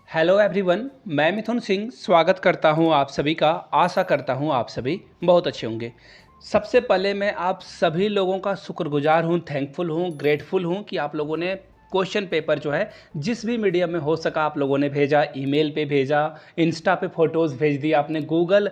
Hello everyone, मैं मिथुन सिंह स्वागत करता हूं आप सभी का। आशा करता हूं आप सभी बहुत अच्छे होंगे। सबसे पहले मैं आप सभी लोगों का शुक्रगुजार हूं, थैंकफुल हूं, ग्रेटफुल हूं कि आप लोगों ने क्वेश्चन पेपर जो है जिस भी मीडियम में हो सका आप लोगों ने भेजा, ईमेल पे भेजा, इंस्टा पे फ़ोटोज़ भेज दी आपने, गूगल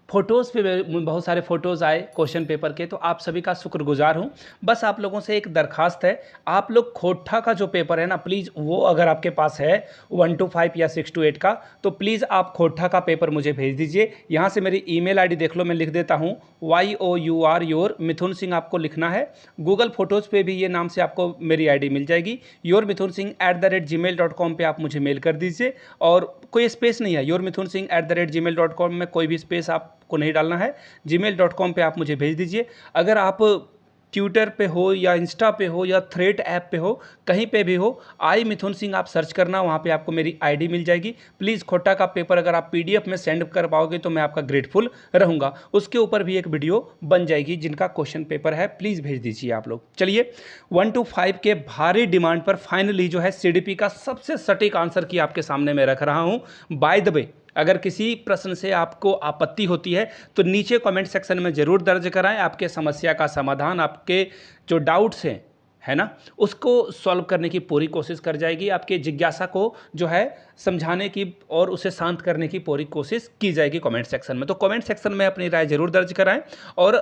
फ़ोटोज़ पे बहुत सारे फ़ोटोज़ आए क्वेश्चन पेपर के, तो आप सभी का शुक्रगुजार हूँ। बस आप लोगों से एक दरख्वास्त है, आप लोग खोट्ठा का जो पेपर है ना, प्लीज़ वो अगर आपके पास है 1 to 5 या 6 to 8 का, तो प्लीज़ आप खोट्ठा का पेपर मुझे भेज दीजिए। यहाँ से मेरी ईमेल आईडी देख लो, मैं लिख देता हूँ YOUR योर मिथुन सिंह आपको लिखना है। गूगल फ़ोटोज़ पे भी ये नाम से आपको मेरी आईडी मिल जाएगी। योर मिथुन सिंह @gmail.com पे आप मुझे मेल कर दीजिए, और कोई स्पेस नहीं है। योर मिथुन सिंह @gmail.com में कोई भी स्पेस आपको नहीं डालना है। gmail.com पे आप मुझे भेज दीजिए। अगर आप ट्विटर पे हो या इंस्टा पे हो या थ्रेड ऐप पे हो, कहीं पे भी हो, आई मिथुन सिंह आप सर्च करना, वहाँ पे आपको मेरी आईडी मिल जाएगी। प्लीज़ खोटा का पेपर अगर आप पीडीएफ में सेंड कर पाओगे तो मैं आपका ग्रेटफुल रहूँगा। उसके ऊपर भी एक वीडियो बन जाएगी जिनका क्वेश्चन पेपर है, प्लीज़ भेज दीजिए आप लोग। चलिए 1 to 5 के भारी डिमांड पर फाइनली जो है सीडीपी का सबसे सटीक आंसर की आपके सामने मैं रख रहा हूँ। बाय द वे, अगर किसी प्रश्न से आपको आपत्ति होती है तो नीचे कमेंट सेक्शन में ज़रूर दर्ज कराएं। आपके समस्या का समाधान, आपके जो डाउट्स हैं, है ना, उसको सॉल्व करने की पूरी कोशिश कर जाएगी। आपके जिज्ञासा को जो है समझाने की और उसे शांत करने की पूरी कोशिश की जाएगी कमेंट सेक्शन में। तो कमेंट सेक्शन में अपनी राय ज़रूर दर्ज कराएं। और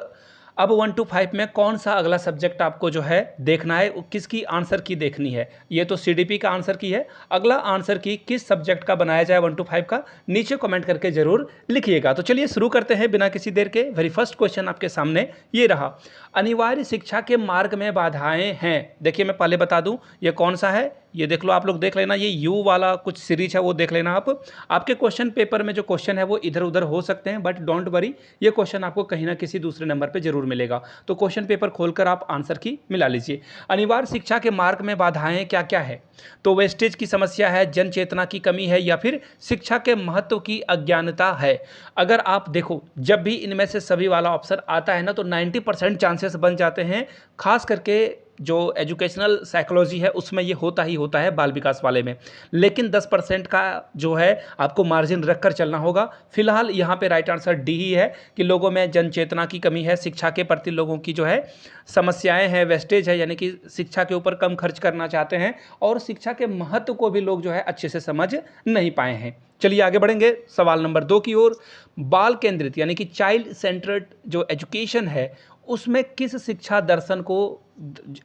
अब 1 to 5 में कौन सा अगला सब्जेक्ट आपको जो है देखना है, किसकी आंसर की देखनी है। ये तो सीडीपी का आंसर की है, अगला आंसर की किस सब्जेक्ट का बनाया जाए 1 to 5 का, नीचे कमेंट करके जरूर लिखिएगा। तो चलिए शुरू करते हैं बिना किसी देर के। वेरी फर्स्ट क्वेश्चन आपके सामने ये रहा, अनिवार्य शिक्षा के मार्ग में बाधाएं हैं। देखिए मैं पहले बता दूं ये कौन सा है, ये देख लो, आप लोग देख लेना, ये यू वाला कुछ सीरीज है वो देख लेना आप। आपके क्वेश्चन पेपर में जो क्वेश्चन है वो इधर उधर हो सकते हैं, बट डोंट वरी, ये क्वेश्चन आपको कहीं ना किसी दूसरे नंबर पे जरूर मिलेगा। तो क्वेश्चन पेपर खोलकर आप आंसर की मिला लीजिए। अनिवार्य शिक्षा के मार्ग में बाधाएं क्या क्या है, तो वेस्टेज की समस्या है, जन चेतना की कमी है, या फिर शिक्षा के महत्व की अज्ञानता है। अगर आप देखो, जब भी इनमें से सभी वाला ऑप्शन आता है ना, तो 90% चांसेस बन जाते हैं। खास करके जो एजुकेशनल साइकोलॉजी है उसमें ये होता ही होता है, बाल विकास वाले में। लेकिन 10% का जो है आपको मार्जिन रख कर चलना होगा। फिलहाल यहाँ पे राइट आंसर डी ही है कि लोगों में जन चेतना की कमी है, शिक्षा के प्रति लोगों की जो है समस्याएं हैं, वेस्टेज है, यानी कि शिक्षा के ऊपर कम खर्च करना चाहते हैं, और शिक्षा के महत्व को भी लोग जो है अच्छे से समझ नहीं पाए हैं। चलिए आगे बढ़ेंगे सवाल नंबर 2 की ओर। बाल केंद्रित यानी कि चाइल्ड सेंटर्ड जो एजुकेशन है, उसमें किस शिक्षा दर्शन को,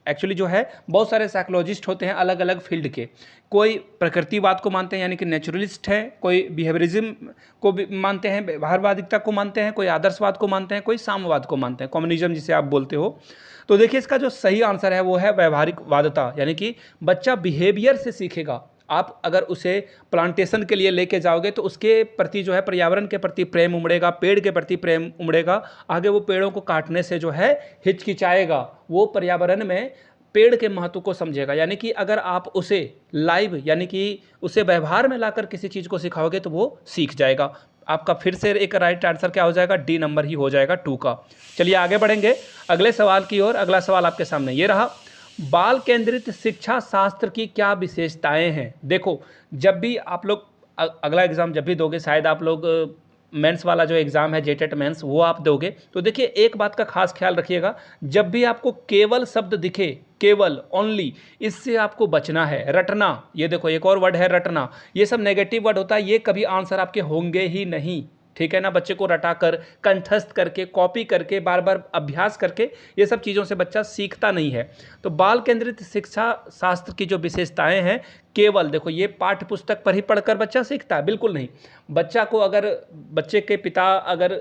एक्चुअली जो है बहुत सारे साइकोलॉजिस्ट होते हैं अलग अलग फील्ड के। कोई प्रकृतिवाद को मानते हैं यानी कि नेचुरलिस्ट है, कोई बिहेवियरिज्म को भी मानते हैं, व्यवहारवादिता को मानते हैं, कोई आदर्शवाद को मानते हैं, कोई साम्यवाद को मानते हैं, कम्युनिज्म जिसे आप बोलते हो। तो देखिए इसका जो सही आंसर है वो है व्यवहारिकवादता, यानी कि बच्चा बिहेवियर से सीखेगा। आप अगर उसे प्लांटेशन के लिए लेके जाओगे तो उसके प्रति जो है पर्यावरण के प्रति प्रेम उमड़ेगा, पेड़ के प्रति प्रेम उमड़ेगा। आगे वो पेड़ों को काटने से जो है हिचकिचाएगा, वो पर्यावरण में पेड़ के महत्व को समझेगा। यानी कि अगर आप उसे लाइव यानी कि उसे व्यवहार में लाकर किसी चीज़ को सिखाओगे तो वो सीख जाएगा। आपका फिर से एक राइट आंसर क्या हो जाएगा, डी नंबर ही हो जाएगा 2 का। चलिए आगे बढ़ेंगे अगले सवाल की ओर। अगला सवाल आपके सामने ये रहा, बाल केंद्रित शिक्षा शास्त्र की क्या विशेषताएं हैं। देखो जब भी आप लोग अगला एग्जाम जब भी दोगे, शायद आप लोग मेंस वाला जो एग्ज़ाम है जेटेट मेंस वो आप दोगे, तो देखिए एक बात का खास ख्याल रखिएगा, जब भी आपको केवल शब्द दिखे, केवल ओनली, इससे आपको बचना है। रटना, ये देखो एक और वर्ड है रटना, ये सब नेगेटिव वर्ड होता है, ये कभी आंसर आपके होंगे ही नहीं। ठीक है ना, बच्चे को रटाकर, कंठस्थ करके, कॉपी करके, बार बार अभ्यास करके, ये सब चीज़ों से बच्चा सीखता नहीं है। तो बाल केंद्रित शिक्षा शास्त्र की जो विशेषताएं हैं, केवल देखो ये पाठ्य पुस्तक पर ही पढ़कर बच्चा सीखता है, बिल्कुल नहीं। बच्चा को अगर, बच्चे के पिता अगर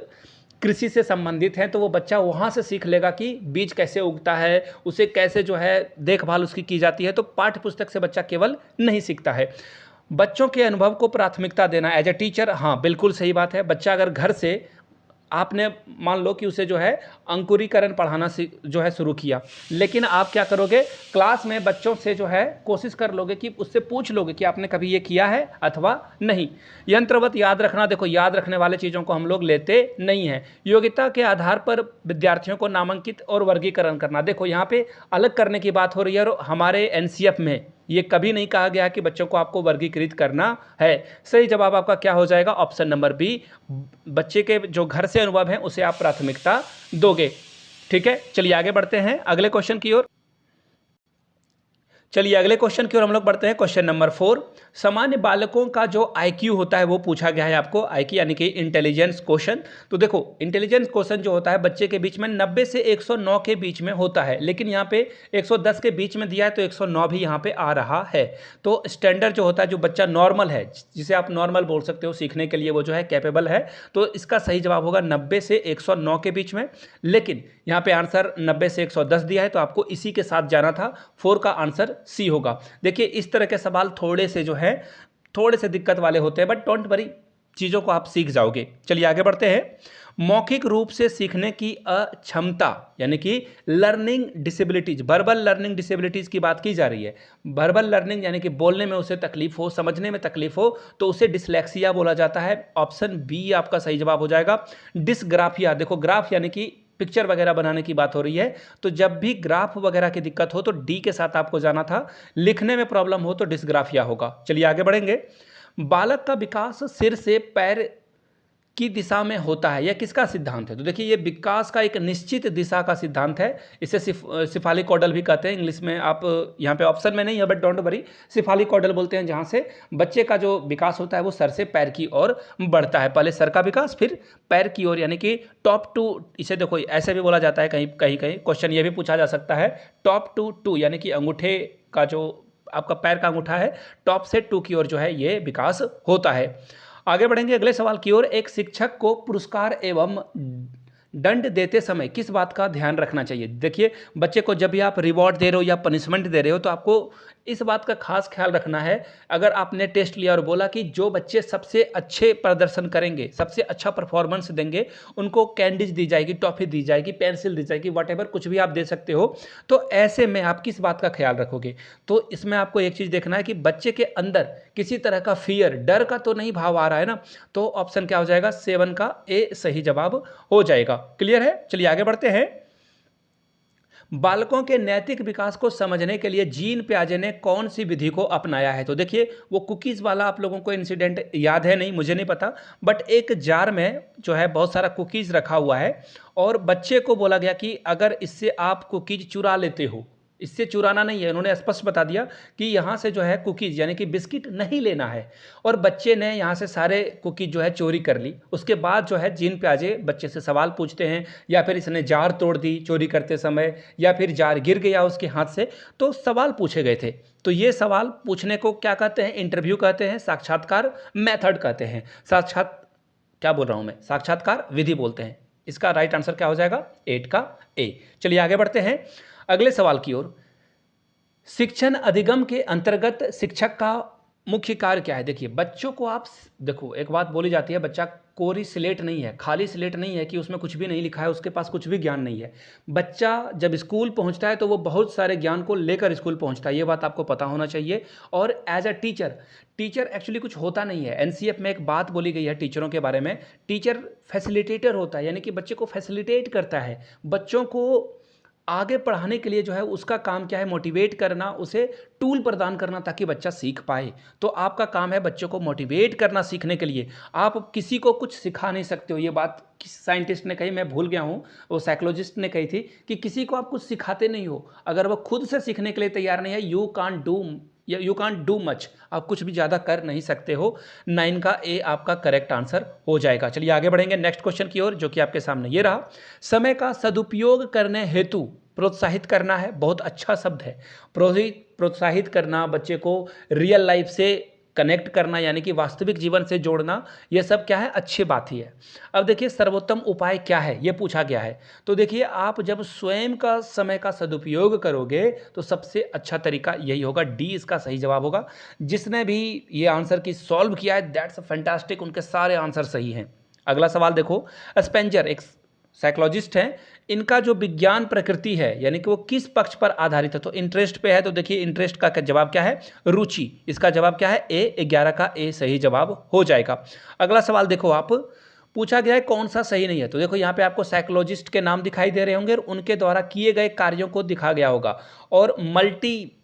कृषि से संबंधित हैं तो वो बच्चा वहाँ से सीख लेगा कि बीज कैसे उगता है, उसे कैसे जो है देखभाल उसकी की जाती है। तो पाठ्य पुस्तक से बच्चा केवल नहीं सीखता है। बच्चों के अनुभव को प्राथमिकता देना एज ए टीचर, हाँ बिल्कुल सही बात है। बच्चा अगर घर से, आपने मान लो कि उसे जो है अंकुरीकरण पढ़ाना जो है शुरू किया, लेकिन आप क्या करोगे, क्लास में बच्चों से जो है कोशिश कर लोगे कि उससे पूछ लोगे कि आपने कभी ये किया है अथवा नहीं। यंत्रवत याद रखना, देखो याद रखने वाले चीज़ों को हम लोग लेते नहीं हैं। योग्यता के आधार पर विद्यार्थियों को नामांकित और वर्गीकरण करना, देखो यहाँ पे अलग करने की बात हो रही है, और हमारे एनसीएफ में ये कभी नहीं कहा गया कि बच्चों को आपको वर्गीकृत करना है। सही जवाब आपका क्या हो जाएगा? ऑप्शन नंबर बी, बच्चे के जो घर से अनुभव है उसे आप प्राथमिकता दोगे। ठीक है, चलिए आगे बढ़ते हैं अगले क्वेश्चन की ओर। चलिए अगले क्वेश्चन की ओर हम लोग बढ़ते हैं। क्वेश्चन नंबर 4, सामान्य बालकों का जो आईक्यू होता है वो पूछा गया है आपको, आईक्यू यानी कि इंटेलिजेंस क्वेश्चन। तो देखो इंटेलिजेंस क्वेश्चन जो होता है बच्चे के बीच में 90 से 109 के बीच में होता है, लेकिन यहाँ पे 110 के बीच में दिया है तो 109 भी यहाँ पे आ रहा है। तो स्टैंडर्ड जो होता है, जो बच्चा नॉर्मल है, जिसे आप नॉर्मल बोल सकते हो सीखने के लिए, वो जो है कैपेबल है, तो इसका सही जवाब होगा 90 से 109 के बीच में। लेकिन यहाँ पे आंसर 90 से 110 दिया है तो आपको इसी के साथ जाना था, 4 का आंसर सी होगा। देखिए इस तरह के सवाल थोड़े से जो है थोड़े से दिक्कत वाले होते हैं, बट डोंट वरी, चीज़ों को आप सीख जाओगे। चलिए आगे बढ़ते हैं। मौखिक रूप से सीखने की अक्षमता यानी कि learning disabilities, verbal learning disabilities की बात की जा रही है। वर्बल लर्निंग यानी कि बोलने में उसे तकलीफ हो, समझने में तकलीफ हो, तो उसे डिसलेक्सिया बोला जाता है। ऑप्शन बी आपका सही जवाब हो जाएगा। डिसग्राफिया, देखो ग्राफ यानी कि पिक्चर वगैरह बनाने की बात हो रही है, तो जब भी ग्राफ वगैरह की दिक्कत हो तो डी के साथ आपको जाना था। लिखने में प्रॉब्लम हो तो डिसग्राफिया होगा। चलिए आगे बढ़ेंगे। बालक का विकास सिर से पैर की दिशा में होता है, यह किसका सिद्धांत है? तो देखिए ये विकास का एक निश्चित दिशा का सिद्धांत है। इसे सिफाली कॉडल भी कहते हैं इंग्लिश में। आप यहाँ पे ऑप्शन में नहीं है but don't worry, Shefali caudal बोलते हैं, जहाँ से बच्चे का जो विकास होता है वो सर से पैर की ओर बढ़ता है। पहले सर का विकास फिर पैर की ओर, यानी कि टॉप टू, इसे देखो ऐसे भी बोला जाता है, कहीं कहीं कहीं क्वेश्चन ये भी पूछा जा सकता है, टॉप टू टू, यानी कि अंगूठे का जो आपका पैर का अंगूठा है, टॉप से टू की ओर जो है ये विकास होता है। आगे बढ़ेंगे अगले सवाल की ओर। एक शिक्षक को पुरस्कार एवं दंड देते समय किस बात का ध्यान रखना चाहिए? देखिए बच्चे को जब भी आप रिवॉर्ड दे रहे हो या पनिशमेंट दे रहे हो तो आपको इस बात का खास ख्याल रखना है। अगर आपने टेस्ट लिया और बोला कि जो बच्चे सबसे अच्छे प्रदर्शन करेंगे, सबसे अच्छा परफॉर्मेंस देंगे, उनको कैंडीज दी जाएगी, टॉफी दी जाएगी, पेंसिल दी जाएगी, व्हाटएवर कुछ भी आप दे सकते हो, तो ऐसे में आप किस बात का ख्याल रखोगे? तो इसमें आपको एक चीज़ देखना है कि बच्चे के अंदर किसी तरह का फियर, डर का तो नहीं भाव आ रहा है ना। तो ऑप्शन क्या हो जाएगा? 7 का ए सही जवाब हो जाएगा। क्लियर है? चलिए आगे बढ़ते हैं। बालकों के नैतिक विकास को समझने के लिए जीन पियाजे ने कौन सी विधि को अपनाया है? तो देखिए वो कुकीज़ वाला आप लोगों को इंसिडेंट याद है, नहीं मुझे नहीं पता, बट एक जार में जो है बहुत सारा कुकीज़ रखा हुआ है और बच्चे को बोला गया कि अगर इससे आप कुकीज़ चुरा लेते हो, इससे चुराना नहीं है, उन्होंने स्पष्ट बता दिया कि यहाँ से जो है कुकीज़ यानी कि बिस्किट नहीं लेना है, और बच्चे ने यहाँ से सारे कुकीज़ जो है चोरी कर ली। उसके बाद जो है जीन पियाजे बच्चे से सवाल पूछते हैं, या फिर इसने जार तोड़ दी चोरी करते समय, या फिर जार गिर गया उसके हाथ से, तो सवाल पूछे गए थे। तो ये सवाल पूछने को क्या कहते हैं? इंटरव्यू कहते हैं, साक्षात्कार मेथड कहते हैं, क्या बोल रहा हूँ मैं, साक्षात्कार विधि बोलते हैं। इसका राइट आंसर क्या हो जाएगा? 8 का ए। चलिए आगे बढ़ते हैं अगले सवाल की ओर। शिक्षण अधिगम के अंतर्गत शिक्षक का मुख्य कार्य क्या है? देखिए बच्चों को आप देखो, एक बात बोली जाती है, बच्चा कोरी स्लेट नहीं है, खाली स्लेट नहीं है कि उसमें कुछ भी नहीं लिखा है, उसके पास कुछ भी ज्ञान नहीं है। बच्चा जब स्कूल पहुंचता है तो वो बहुत सारे ज्ञान को लेकर स्कूल पहुंचता है, ये बात आपको पता होना चाहिए। और एज अ टीचर एक्चुअली कुछ होता नहीं है। एनसीएफ में एक बात बोली गई है टीचरों के बारे में, टीचर फैसिलिटेटर होता है, यानी कि बच्चे को फैसिलिटेट करता है, बच्चों को आगे पढ़ाने के लिए जो है उसका काम क्या है? मोटिवेट करना, उसे टूल प्रदान करना ताकि बच्चा सीख पाए। तो आपका काम है बच्चों को मोटिवेट करना सीखने के लिए। आप किसी को कुछ सिखा नहीं सकते हो, ये बात किस साइंटिस्ट ने कही, मैं भूल गया हूँ, वो साइकोलॉजिस्ट ने कही थी कि किसी को आप कुछ सिखाते नहीं हो, अगर वो खुद से सीखने के लिए तैयार नहीं है, यू कांट डू मच, आप कुछ भी ज़्यादा कर नहीं सकते हो। 9 का ए आपका करेक्ट आंसर हो जाएगा। चलिए आगे बढ़ेंगे नेक्स्ट क्वेश्चन की ओर, जो कि आपके सामने ये रहा। समय का सदुपयोग करने हेतु प्रोत्साहित करना है, बहुत अच्छा शब्द है। प्रोत्साहित करना, बच्चे को रियल लाइफ से कनेक्ट करना, यानी कि वास्तविक जीवन से जोड़ना, ये सब क्या है? अच्छी बात ही है। अब देखिए सर्वोत्तम उपाय क्या है, ये पूछा गया है। तो देखिए आप जब स्वयं का समय का सदुपयोग करोगे तो सबसे अच्छा तरीका यही होगा, डी इसका सही जवाब होगा। जिसने भी ये आंसर की सॉल्व किया है, दैट्स फैंटास्टिक, उनके सारे आंसर सही हैं। अगला सवाल देखो। स्पेंजर एक साइकोलॉजिस्ट हैं, इनका जो विज्ञान प्रकृति है यानी कि वो किस पक्ष पर आधारित है? तो इंटरेस्ट पे है। तो देखिए इंटरेस्ट का जवाब क्या है? रुचि। इसका जवाब क्या है? ए। 11 का ए सही जवाब हो जाएगा। अगला सवाल देखो आप, पूछा गया है कौन सा सही नहीं है। तो देखो यहाँ पे आपको साइकोलॉजिस्ट के नाम दिखाई दे रहे होंगे और उनके द्वारा किए गए कार्यों को दिखा गया होगा, और मल्टी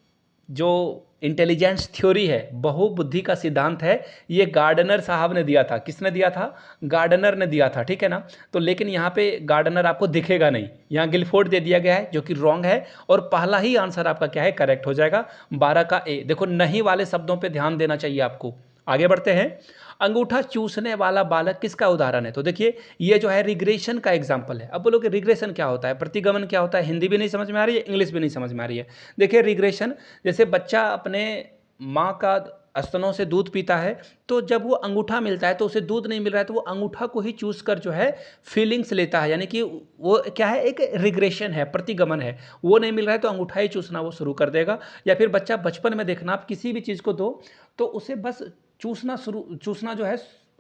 जो इंटेलिजेंस थ्योरी है, बहुबुद्धि का सिद्धांत है, ये गार्डनर साहब ने दिया था। किसने दिया था? गार्डनर ने दिया था, ठीक है ना। तो लेकिन यहाँ पे गार्डनर आपको दिखेगा नहीं, यहाँ गिलफोर्ड दे दिया गया है जो कि रॉन्ग है, और पहला ही आंसर आपका क्या है? करेक्ट हो जाएगा 12 का ए। देखो नहीं वाले शब्दों पे ध्यान देना चाहिए आपको। आगे बढ़ते हैं। अंगूठा चूसने वाला बालक किसका उदाहरण है? तो देखिए ये जो है रिग्रेशन का एग्जाम्पल है। अब बोलोगे रिग्रेशन क्या होता है, प्रतिगमन क्या होता है? हिंदी भी नहीं समझ में आ रही है, इंग्लिश भी नहीं समझ में आ रही है। देखिए रिग्रेशन, जैसे बच्चा अपने माँ का स्तनों से दूध पीता है, तो जब वो अंगूठा मिलता है तो उसे दूध नहीं मिल रहा है, तो वो अंगूठा को ही चूस कर जो है फीलिंग्स लेता है, यानी कि वो क्या है? एक रिग्रेशन है, प्रतिगमन है। वो नहीं मिल रहा है तो अंगूठा ही चूसना वो शुरू कर देगा। या फिर बच्चा बचपन में देखना, आप किसी भी चीज़ को दो तो उसे बस चूसना जो है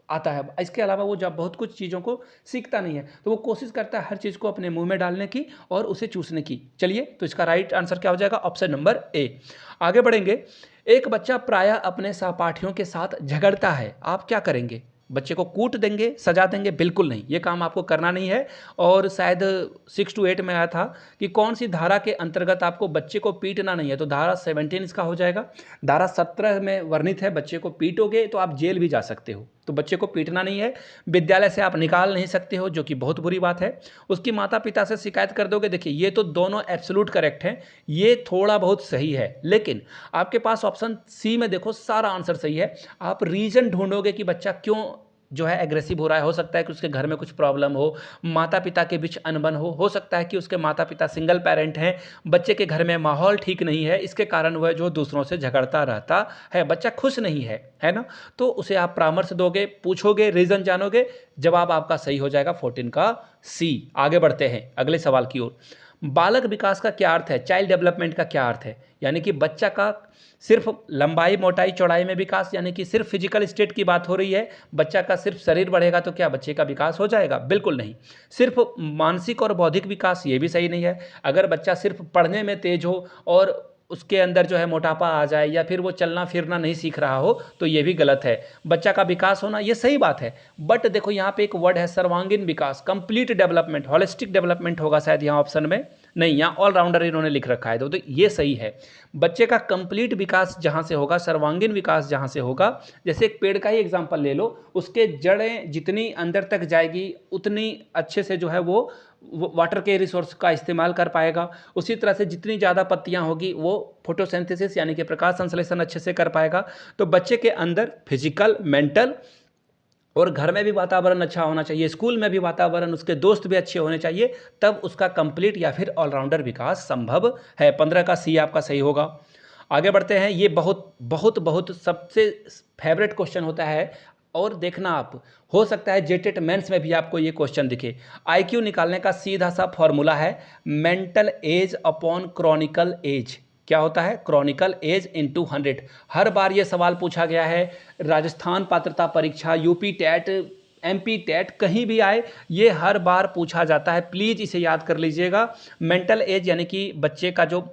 आता है। इसके अलावा वो जब बहुत कुछ चीज़ों को सीखता नहीं है, तो वो कोशिश करता है हर चीज़ को अपने मुंह में डालने की और उसे चूसने की। चलिए, तो इसका राइट आंसर क्या हो जाएगा? Option number A. आगे बढ़ेंगे। एक बच्चा प्रायः अपने सहपाठियों के साथ झगड़ता है, आप क्या करेंगे? बच्चे को कूट देंगे, सजा देंगे? बिल्कुल नहीं, ये काम आपको करना नहीं है। और शायद 6 to 8 में आया था कि कौन सी धारा के अंतर्गत आपको बच्चे को पीटना नहीं है, तो धारा 17 इसका हो जाएगा। धारा 17 में वर्णित है, बच्चे को पीटोगे तो आप जेल भी जा सकते हो। तो बच्चे को पीटना नहीं है, विद्यालय से आप निकाल नहीं सकते हो, जो कि बहुत बुरी बात है। उसकी माता पिता से शिकायत कर दोगे? देखिए ये तो दोनों एब्सोल्यूट करेक्ट हैं, ये थोड़ा बहुत सही है, लेकिन आपके पास ऑप्शन सी में देखो सारा आंसर सही है। आप रीजन ढूंढोगे कि बच्चा क्यों जो है एग्रेसिव हो रहा है। हो सकता है कि उसके घर में कुछ प्रॉब्लम हो, माता पिता के बीच अनबन हो सकता है कि उसके माता पिता सिंगल पेरेंट हैं, बच्चे के घर में माहौल ठीक नहीं है, इसके कारण वह जो दूसरों से झगड़ता रहता है, बच्चा खुश नहीं है ना। तो उसे आप परामर्श दोगे, पूछोगे, रीजन जानोगे, जवाब आपका सही हो जाएगा 14 का सी। आगे बढ़ते हैं अगले सवाल की ओर। बालक विकास का क्या अर्थ है? चाइल्ड डेवलपमेंट का क्या अर्थ है? यानी कि बच्चा का सिर्फ लंबाई मोटाई चौड़ाई में विकास, यानी कि सिर्फ फिजिकल स्टेट की बात हो रही है? बच्चा का सिर्फ शरीर बढ़ेगा तो क्या बच्चे का विकास हो जाएगा? बिल्कुल नहीं। सिर्फ मानसिक और बौद्धिक विकास, ये भी सही नहीं है। अगर बच्चा सिर्फ पढ़ने में तेज हो और उसके अंदर जो है मोटापा आ जाए, या फिर वो चलना फिरना नहीं सीख रहा हो, तो ये भी गलत है। बच्चा का विकास होना ये सही बात है, बट देखो यहाँ पे एक वर्ड है सर्वांगीण विकास, कंप्लीट डेवलपमेंट, होलिस्टिक डेवलपमेंट होगा शायद यहाँ ऑप्शन में, नहीं, यहाँ ऑलराउंडर इन्होंने लिख रखा है, तो ये सही है। बच्चे का कंप्लीट विकास जहाँ से होगा, सर्वांगीण विकास जहाँ से होगा, जैसे एक पेड़ का ही एग्जाम्पल ले लो, उसके जड़ें जितनी अंदर तक जाएगी उतनी अच्छे से जो है वो वाटर के रिसोर्स का इस्तेमाल कर पाएगा। उसी तरह से जितनी ज़्यादा पत्तियां होगी वो फोटोसिंथेसिस यानी कि प्रकाश संश्लेषण अच्छे से कर पाएगा। तो बच्चे के अंदर फिजिकल, मेंटल और घर में भी वातावरण अच्छा होना चाहिए, स्कूल में भी वातावरण, उसके दोस्त भी अच्छे होने चाहिए, तब उसका कंप्लीट या फिर ऑलराउंडर विकास संभव है। 15 का सी आपका सही होगा। आगे बढ़ते हैं। ये बहुत बहुत बहुत सबसे फेवरेट क्वेश्चन होता है, और देखना आप, हो सकता है जेटेट मेंस में भी आपको ये क्वेश्चन दिखे। आईक्यू निकालने का सीधा सा फॉर्मूला है mental age upon chronological age. क्या होता है? Chronological age into 100। हर बार ये सवाल पूछा गया है, राजस्थान पात्रता परीक्षा, यूपी टेट, एमपी टेट, कहीं भी आए ये हर बार पूछा जाता है। प्लीज़ इसे याद कर लीजिएगा। मेंटल एज यानी कि बच्चे का जो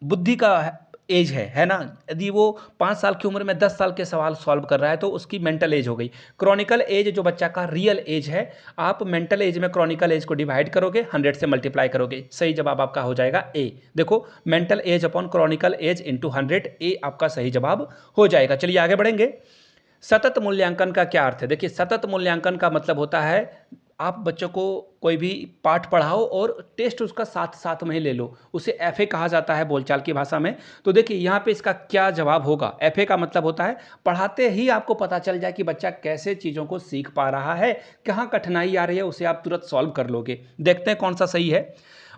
बुद्धि का एज है ना, यदि वो 5 साल की उम्र में 10 साल के सवाल सॉल्व कर रहा है तो उसकी मेंटल एज हो गई। क्रॉनिकल एज जो बच्चा का रियल एज है, आप मेंटल एज में क्रॉनिकल एज को डिवाइड करोगे, 100 से मल्टीप्लाई करोगे, सही जवाब आपका हो जाएगा ए। देखो mental age upon chronological age into 100, ए आपका सही जवाब हो जाएगा। चलिए आगे बढ़ेंगे। सतत मूल्यांकन का क्या अर्थ है? देखिए सतत मूल्यांकन का मतलब होता है आप बच्चों को कोई भी पाठ पढ़ाओ और टेस्ट उसका साथ साथ में ही ले लो, उसे एफए कहा जाता है बोलचाल की भाषा में। तो देखिए यहाँ पे इसका क्या जवाब होगा। एफए का मतलब होता है पढ़ाते ही आपको पता चल जाए कि बच्चा कैसे चीज़ों को सीख पा रहा है, कहाँ कठिनाई आ रही है, उसे आप तुरंत सॉल्व कर लोगे। देखते हैं कौन सा सही है।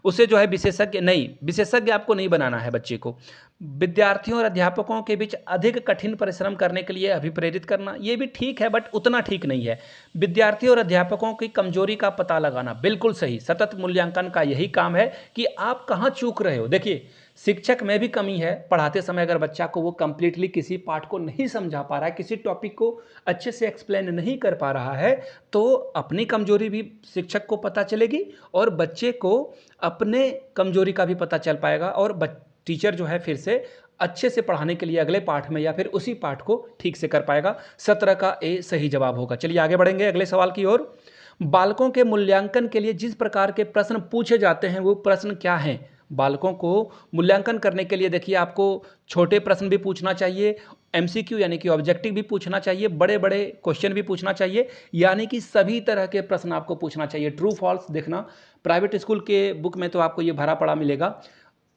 उसे जो है विशेषज्ञ नहीं, विशेषज्ञ आपको नहीं बनाना है बच्चे को। विद्यार्थियों और अध्यापकों के बीच अधिक कठिन परिश्रम करने के लिए अभिप्रेरित करना, ये भी ठीक है बट उतना ठीक नहीं है। विद्यार्थियों और अध्यापकों की कमजोरी का पता लगाना, बिल्कुल सही। सतत मूल्यांकन का यही काम है कि आप कहाँ चूक रहे हो। देखिए शिक्षक में भी कमी है, पढ़ाते समय अगर बच्चा को वो कंप्लीटली किसी पाठ को नहीं समझा पा रहा है, किसी टॉपिक को अच्छे से एक्सप्लेन नहीं कर पा रहा है, तो अपनी कमजोरी भी शिक्षक को पता चलेगी और बच्चे को अपने कमजोरी का भी पता चल पाएगा, और टीचर जो है फिर से अच्छे से पढ़ाने के लिए अगले पाठ में या फिर उसी पाठ को ठीक से कर पाएगा। 17 का ए सही जवाब होगा। चलिए आगे बढ़ेंगे अगले सवाल की ओर। बालकों के मूल्यांकन के लिए जिस प्रकार के प्रश्न पूछे जाते हैं वो प्रश्न क्या हैं? बालकों को मूल्यांकन करने के लिए देखिए आपको छोटे प्रश्न भी पूछना चाहिए, एमसीक्यू यानी कि ऑब्जेक्टिव भी पूछना चाहिए, बड़े बड़े क्वेश्चन भी पूछना चाहिए, यानी कि सभी तरह के प्रश्न आपको पूछना चाहिए। ट्रू फॉल्स देखना, प्राइवेट स्कूल के बुक में तो आपको ये भरा पड़ा मिलेगा।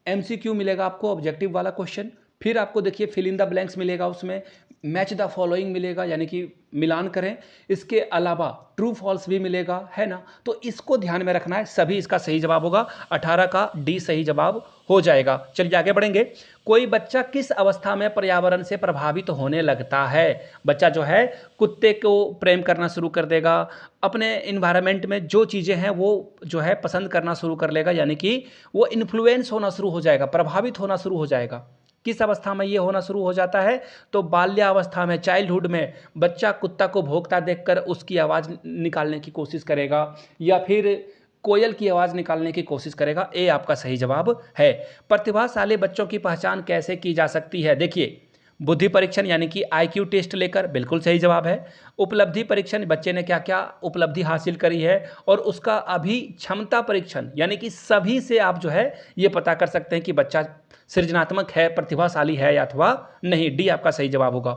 एमसीक्यू मिलेगा आपको ऑब्जेक्टिव वाला क्वेश्चन, फिर आपको देखिए फिल इन द ब्लैंक्स मिलेगा, उसमें मैच द फॉलोइंग मिलेगा यानी कि मिलान करें, इसके अलावा ट्रू फॉल्स भी मिलेगा, है ना। तो इसको ध्यान में रखना है, सभी इसका सही जवाब होगा। 18 का डी सही जवाब हो जाएगा। चलिए आगे बढ़ेंगे। कोई बच्चा किस अवस्था में पर्यावरण से प्रभावित होने लगता है? बच्चा जो है कुत्ते को प्रेम करना शुरू कर देगा, अपने इन्वायरमेंट में जो चीज़ें हैं वो जो है पसंद करना शुरू कर लेगा, यानी कि वो इन्फ्लुएंस होना शुरू हो जाएगा, प्रभावित होना शुरू हो जाएगा। किस अवस्था में ये होना शुरू हो जाता है? तो बाल्यावस्था में, चाइल्डहुड में बच्चा कुत्ता को भौंकता देखकर उसकी आवाज़ निकालने की कोशिश करेगा, या फिर कोयल की आवाज़ निकालने की कोशिश करेगा। ए आपका सही जवाब है। प्रतिभाशाली बच्चों की पहचान कैसे की जा सकती है? देखिए, बुद्धि परीक्षण यानी कि आईक्यू टेस्ट लेकर, बिल्कुल सही जवाब है। उपलब्धि परीक्षण, बच्चे ने क्या क्या उपलब्धि हासिल करी है, और उसका अभी क्षमता परीक्षण यानी कि सभी से आप जो है ये पता कर सकते हैं कि बच्चा सृजनात्मक है, प्रतिभाशाली है या अथवा नहीं। डी आपका सही जवाब होगा।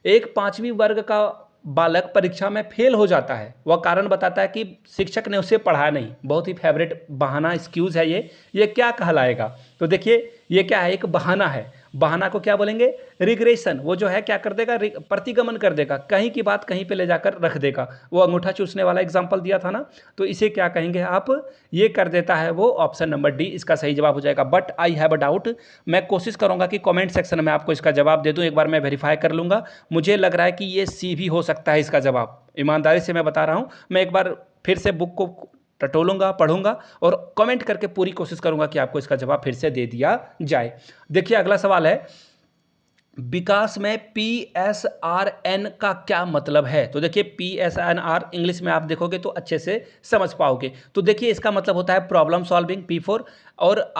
एक 5वीं वर्ग का बालक परीक्षा में फेल हो जाता है, वह कारण बताता है कि शिक्षक ने उसे पढ़ाया नहीं। बहुत ही फेवरेट बहाना एक्सक्यूज है ये क्या कहलाएगा? तो देखिए ये क्या है, एक बहाना है। बहाना को क्या बोलेंगे? रिग्रेशन। वो जो है क्या कर देगा, प्रतिगमन कर देगा, कहीं की बात कहीं पे ले जाकर रख देगा। वो अंगूठा चूसने वाला एग्जांपल दिया था ना, तो इसे क्या कहेंगे आप? ये कर देता है वो। ऑप्शन नंबर डी इसका सही जवाब हो जाएगा। But I have a doubt, मैं कोशिश करूंगा कि कमेंट सेक्शन में आपको इसका जवाब दे दूं, एक बार मैं वेरीफाई कर लूंगा। मुझे लग रहा है कि ये सी भी हो सकता है इसका जवाब, ईमानदारी से मैं बता रहा हूँ। मैं एक बार फिर से बुक को टटोलूंगा, पढ़ूंगा और कमेंट करके पूरी कोशिश करूंगा कि आपको इसका जवाब फिर से दे दिया जाए। देखिए अगला सवाल है, विकास में PSRN का क्या मतलब है? तो देखिए PSNR इंग्लिश में आप देखोगे तो अच्छे से समझ पाओगे। तो देखिए इसका मतलब होता है प्रॉब्लम सॉल्विंग, P4, और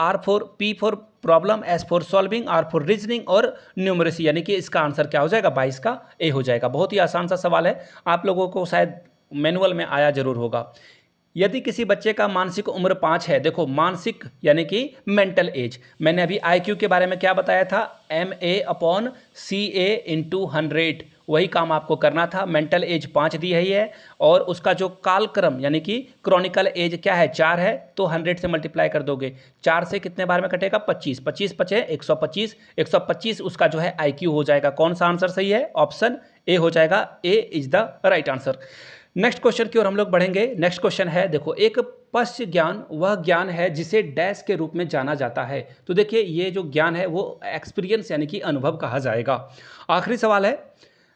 P for problem, S for solving, R for reasoning और न्यूमरेसी, यानी कि इसका आंसर क्या हो जाएगा? 22 का ए हो जाएगा। बहुत ही आसान सा सवाल है, आप लोगों को शायद मैनुअल में आया जरूर होगा। यदि किसी बच्चे का मानसिक उम्र 5 है, देखो मानसिक यानी कि मेंटल एज, मैंने अभी IQ के बारे में क्या बताया था? MA/CA × 100, वही काम आपको करना था। मेंटल एज 5 दी है, और उसका जो कालक्रम यानी कि क्रॉनिकल एज क्या है? 4 है, तो 100 से मल्टीप्लाई कर दोगे। 4 से कितने बार में कटेगा? 25, 25 पचे 125, 125 उसका जो है IQ हो जाएगा। कौन सा आंसर सही है? ऑप्शन ए हो जाएगा। A is the right answer. Next question की ओर हम लोग बढ़ेंगे। नेक्स्ट क्वेश्चन है, देखो, एक पश्च ज्ञान वह ज्ञान है जिसे डैश के रूप में जाना जाता है। तो देखिए ये जो ज्ञान है वो एक्सपीरियंस यानी कि अनुभव कहा जाएगा। आखिरी सवाल है,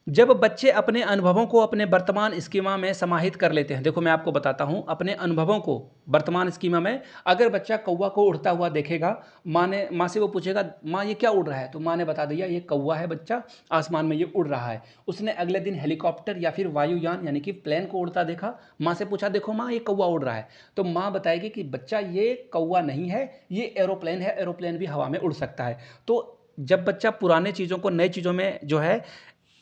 जब बच्चे अपने अनुभवों को अपने वर्तमान स्कीमा में समाहित कर लेते हैं। देखो मैं आपको बताता हूँ, अपने अनुभवों को वर्तमान स्कीमा में, अगर बच्चा कौवा को उड़ता हुआ देखेगा, माँ से वो पूछेगा, माँ ये क्या उड़ रहा है? तो माँ ने बता दिया ये कौवा है बच्चा, आसमान में ये उड़ रहा है। उसने अगले दिन हेलीकॉप्टर या फिर वायुयान यानी कि प्लेन को उड़ता देखा, माँ से पूछा देखो माँ ये कौवा उड़ रहा है, तो माँ बताएगी कि बच्चा ये कौवा नहीं है, ये एरोप्लेन है, एरोप्लेन भी हवा में उड़ सकता है। तो जब बच्चा पुराने चीज़ों को नई चीज़ों में जो है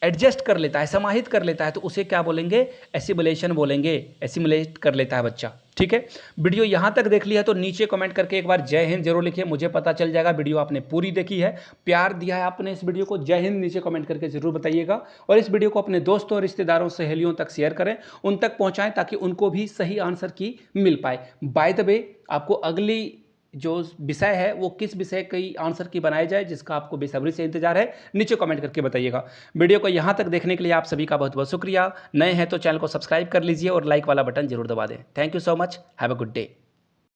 एडजस्ट कर लेता है, समाहित कर लेता है, तो उसे क्या बोलेंगे? एसिमुलेशन बोलेंगे। एसिमुलेट कर लेता है बच्चा। ठीक है, वीडियो यहाँ तक देख लिया तो नीचे कमेंट करके एक बार जय हिंद जरूर लिखिए, मुझे पता चल जाएगा वीडियो आपने पूरी देखी है, प्यार दिया है आपने इस वीडियो को। जय हिंद नीचे कमेंट करके जरूर बताइएगा, और इस वीडियो को अपने दोस्तों, रिश्तेदारों, सहेलियों तक शेयर करें, उन तक पहुँचाएं ताकि उनको भी सही आंसर की मिल पाए। बाय द वे, आपको अगली जो विषय है वो किस विषय की आंसर की बनाई जाए, जिसका आपको बेसब्री से इंतजार है, नीचे कमेंट करके बताइएगा। वीडियो को यहाँ तक देखने के लिए आप सभी का बहुत बहुत शुक्रिया। नए हैं तो चैनल को सब्सक्राइब कर लीजिए और लाइक वाला बटन जरूर दबा दें। Thank you so much, have a good day.